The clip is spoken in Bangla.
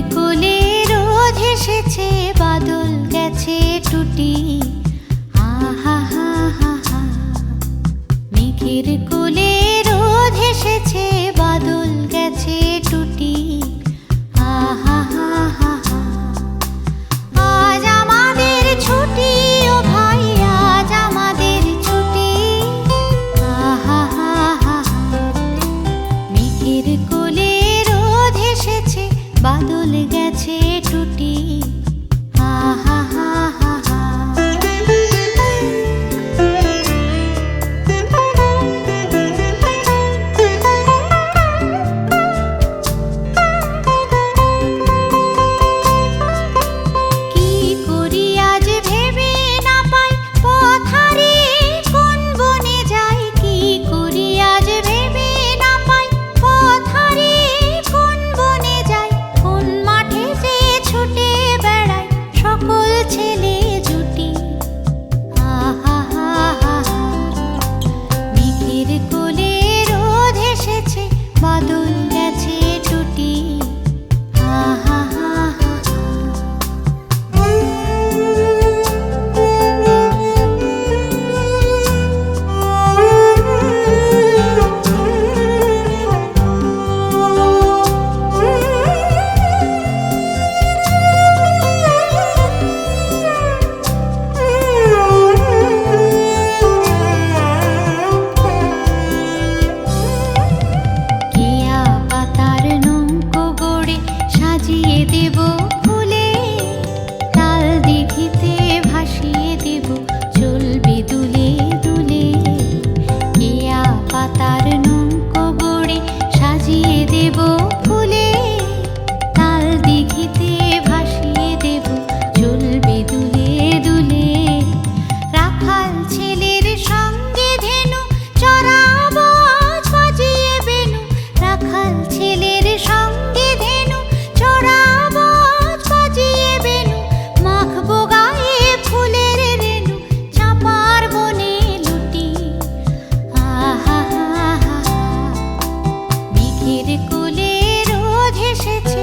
কোলে রোদ এসেছে, বাদল গেছে টুটি। আহা হা হা হা। মেঘের কোলে রোদ এসেছে, বাদল গেছে টুটি। আহা হা হা হা। আজ আমাদের ছুটি ও ভাই, আজ আমাদের ছুটি। আহা হা হা হা। মেঘের কোলে রোদ এসেছে, বাদল গেছে টুটি। আহা হা হা হা। কি করি আজ ভেবে না পাই, পথ হারিয়ে কোন বনে যাই। কি করি আজ ভেবে না পাই, পথ হারিয়ে কোন বনে যাই। কোন মাঠে যে ছুটে বেড়াই সকল ছেলে জুটি। আহা হা হা হা। মেঘের কোলে রোদ এসেছে, বাদল গেছে টুটি। আহা হা হা হা। কেয়া পাতার নৌকো গড়ে সাজিয়ে দেব ফুলে, তাল দিঘিতে ভাসিয়ে দেব চলবে দুলে দুলে। কেয়া পাতার নৌকো গড়ে সাজিয়ে দেব ফুলে, তাল দিঘিতে ভাসিয়ে দেব চলবে দুলে দুলে। রাখাল ছেলের সঙ্গে ধেনু চড়াবো আজ বাজিয়ে বেনু। রাখাল ছেলের সঙ্গে ধেনু চড়াবো আজ বাজিয়ে বেনু। মাখবো গায়ে ফুলের রেণু, চাঁপার বনে লুটি। আহা হা হা। মেঘের কোলে রোদ এসেছে,